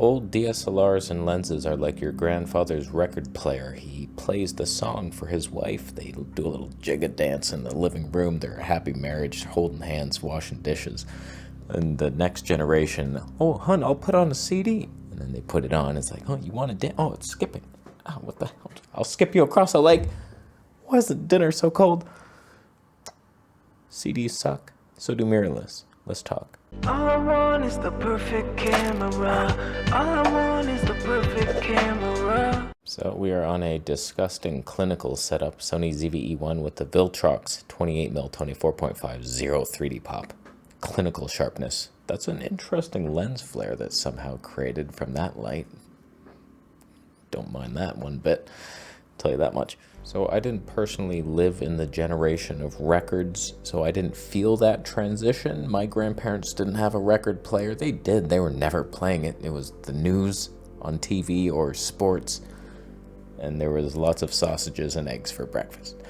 Old DSLRs and lenses are like your grandfather's record player. He plays the song for his wife. They do a little jigga dance in the living room. They're a happy marriage, holding hands, washing dishes. And the next generation, oh, hun, I'll put on a CD. And then they put it on. It's like, oh, you want to dance? Oh, it's skipping. Oh, what the hell? I'll skip you across a lake. Why is the dinner so cold? CDs suck. So do Mirrorless. Let's talk. All I want is the perfect camera. All I want is the perfect camera. So we are on a disgusting clinical setup. Sony ZV-E1 with the Viltrox 28mm 24.5 0 3D pop. Clinical sharpness. That's an interesting lens flare that's somehow created from that light. Don't mind that one bit. Tell you that much. So I didn't personally live in the generation of records, so I didn't feel that transition. My grandparents didn't have a record player. They did. They were never playing it. It was the news on TV or sports, and there was lots of sausages and eggs for breakfast.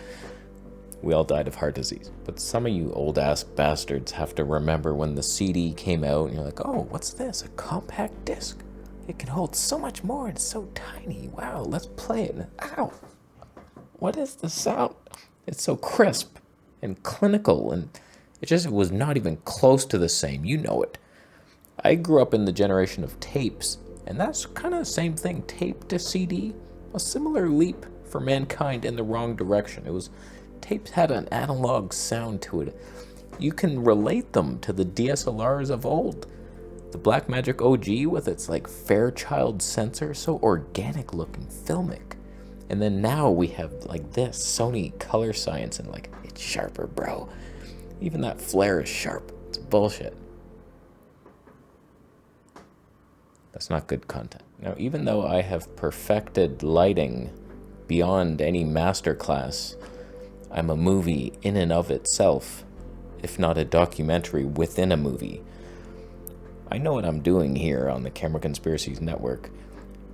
We all died of heart disease. But some of you old-ass bastards have to remember when the CD came out, and you're like, oh, what's this? A compact disc? It can hold so much more. It's so tiny. Wow, let's play it. Ow. What is the sound? It's so crisp and clinical, and it was not even close to the same. You know it. I grew up in the generation of tapes, and that's kind of the same thing. Tape to CD, a similar leap for mankind in the wrong direction. Tapes had an analog sound to it. You can relate them to the DSLRs of old. The Blackmagic OG with its like Fairchild sensor, so organic looking, filmic. And then now we have like this Sony color science and like, it's sharper, bro. Even that flare is sharp. It's bullshit. That's not good content. Now, even though I have perfected lighting beyond any masterclass, I'm a movie in and of itself, if not a documentary within a movie. I know what I'm doing here on the Camera Conspiracies network,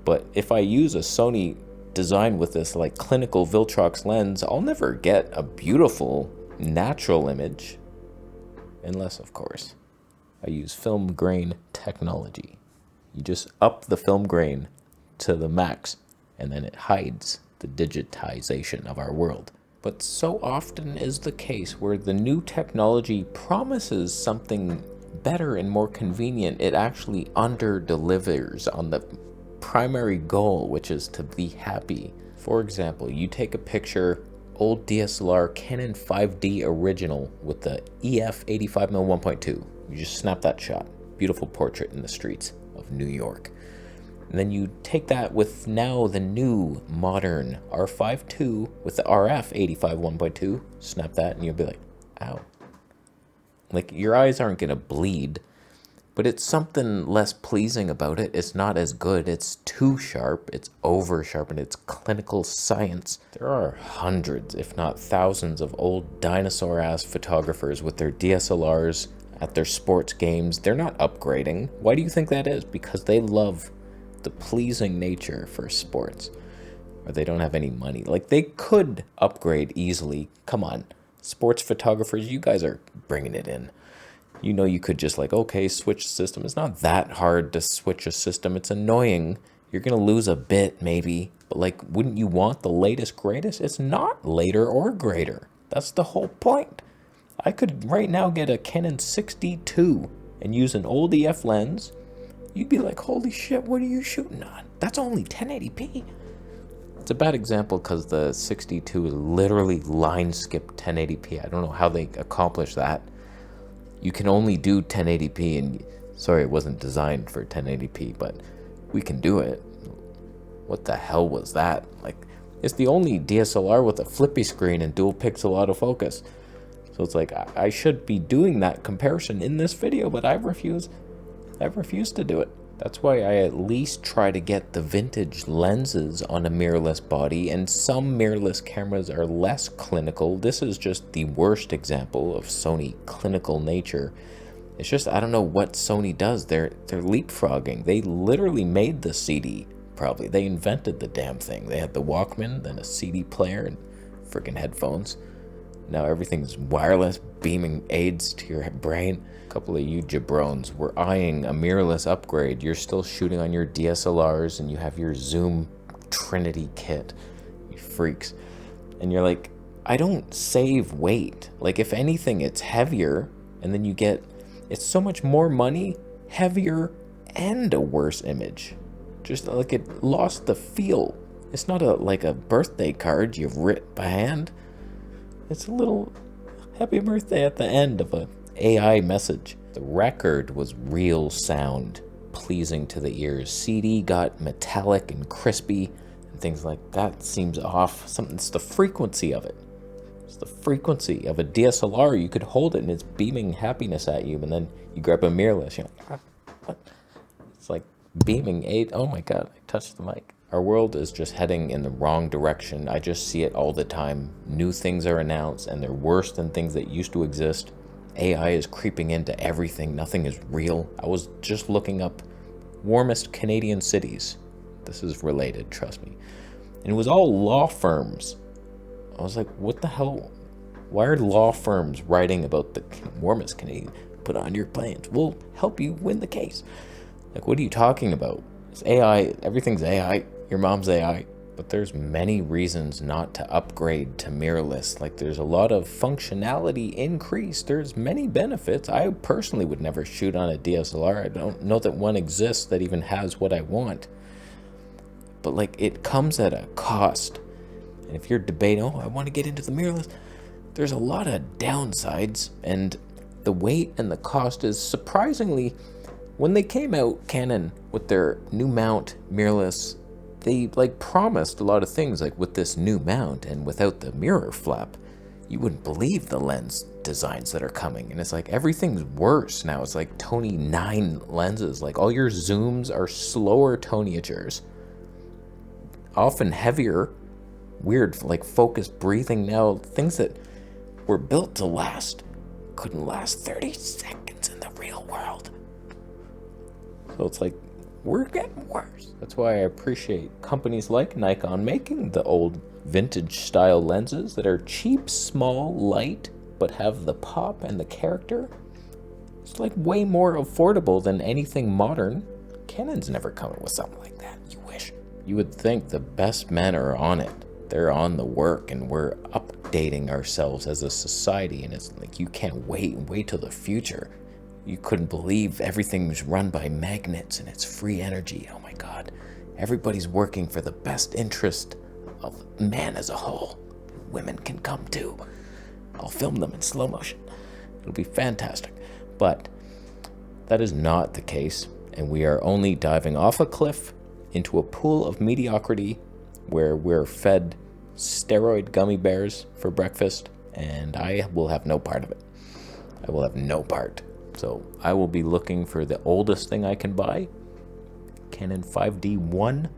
but if I use a Sony design with this like clinical Viltrox lens, I'll never get a beautiful natural image, unless of course I use film grain technology. You just up the film grain to the max, and then it hides the digitization of our world. But so often is the case where the new technology promises something better and more convenient, it actually under-delivers on the primary goal, which is to be happy. For example, you take a picture, old DSLR Canon 5D original with the EF 85mm 1.2. You just snap that shot. Beautiful portrait in the streets of New York. And then you take that with now the new modern R5 II with the RF 85 1.2. Snap that and you'll be like, ow. Like, your eyes aren't gonna bleed, but it's something less pleasing about it. It's not as good. It's too sharp. It's over sharpened. It's clinical science. There are hundreds, if not thousands, of old dinosaur-ass photographers with their DSLRs at their sports games. They're not upgrading. Why do you think that is? Because they love the pleasing nature for sports, or they don't have any money. Like, they could upgrade easily. Come on, sports photographers, you guys are bringing it in. You know, you could just like, okay, switch system. It's not that hard to switch a system. It's annoying. You're going to lose a bit maybe, but like, wouldn't you want the latest, greatest? It's not later or greater. That's the whole point. I could right now get a Canon 62 and use an old EF lens. You'd be like, holy shit, what are you shooting on? That's only 1080p. It's a bad example because the 62 is literally line skip 1080p. I don't know how they accomplish that. You can only do 1080p, and sorry, it wasn't designed for 1080p, but we can do it. What the hell was that? Like, it's the only DSLR with a flippy screen and dual pixel autofocus. So it's like, I should be doing that comparison in this video, but I refuse to do it. That's why I at least try to get the vintage lenses on a mirrorless body, and some mirrorless cameras are less clinical. This is just the worst example of Sony clinical nature. It's just, I don't know what Sony does. They're leapfrogging. They literally made the CD, probably. They invented the damn thing. They had the Walkman, then a CD player, and freaking headphones. Now everything's wireless, beaming aids to your brain. A couple of you jabrones were eyeing a mirrorless upgrade. You're still shooting on your DSLRs and you have your Zoom Trinity kit. You freaks. And you're like, I don't save weight. Like, if anything, it's heavier, and then you get, it's so much more money, heavier, and a worse image. Just like it lost the feel. It's not like a birthday card you've writ by hand. It's a little happy birthday at the end of a AI message. The record was real sound, pleasing to the ears. CD got metallic and crispy and things like that. Seems off. It's the frequency of it. It's the frequency of a DSLR. You could hold it and it's beaming happiness at you, and then you grab a mirrorless. You're like, what? It's like beaming eight. Oh my God, I touched the mic. Our world is just heading in the wrong direction. I just see it all the time. New things are announced and they're worse than things that used to exist. AI is creeping into everything. Nothing is real. I was just looking up warmest Canadian cities. This is related, trust me. And it was all law firms. I was like, what the hell? Why are law firms writing about the warmest Canadian? Put on your plans. We'll help you win the case. Like, what are you talking about? It's AI. Everything's AI. Your mom's AI. But there's many reasons not to upgrade to mirrorless. Like, there's a lot of functionality increase. There's many benefits. I personally would never shoot on a DSLR. I don't know that one exists that even has what I want. But like, it comes at a cost. And if you're debating, oh, I want to get into the mirrorless, there's a lot of downsides. And the weight and the cost is surprisingly, when they came out, Canon, with their new mount mirrorless, they like promised a lot of things, like with this new mount and without the mirror flap, you wouldn't believe the lens designs that are coming. And it's like everything's worse now. It's like Tony 9 lenses. Like all your zooms are slower toniatures, often heavier, weird like focused breathing now. Things that were built to last couldn't last 30 seconds in the real world. So it's like, we're getting worse. That's why I appreciate companies like Nikon making the old vintage style lenses that are cheap, small, light, but have the pop and the character. It's like way more affordable than anything modern. Canon's never coming with something like that. You wish. You would think the best men are on it. They're on the work, and we're updating ourselves as a society, and it's like, you can't wait till the future. You couldn't believe everything's run by magnets and it's free energy. Oh my God. Everybody's working for the best interest of man as a whole. Women can come too. I'll film them in slow motion. It'll be fantastic. But that is not the case. And we are only diving off a cliff into a pool of mediocrity where we're fed steroid gummy bears for breakfast. And I will have no part of it. I will have no part. So I will be looking for the oldest thing I can buy. Canon 5D1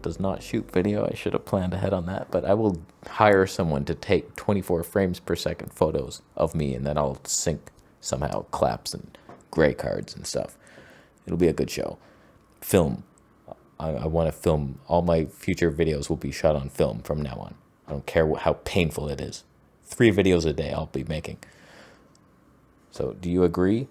does not shoot video. I should have planned ahead on that, but I will hire someone to take 24 frames per second photos of me, and then I'll sync somehow claps and gray cards and stuff. It'll be a good show. Film. I want to film. All my future videos will be shot on film from now on. I don't care how painful it is. 3 videos a day I'll be making. So do you agree?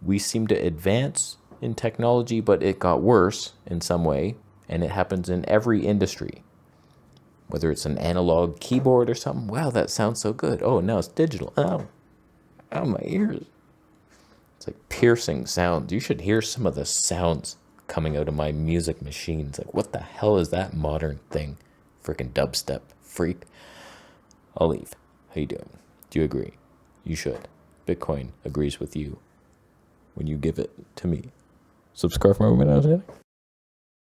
We seem to advance in technology, but it got worse in some way, and it happens in every industry. Whether it's an analog keyboard or something, wow, that sounds so good. Oh, now it's digital. Oh, my ears. It's like piercing sounds. You should hear some of the sounds coming out of my music machines. Like, what the hell is that modern thing? Freaking dubstep freak. I'll leave. How you doing? Do you agree? You should. Bitcoin agrees with you when you give it to me. Subscribe for more.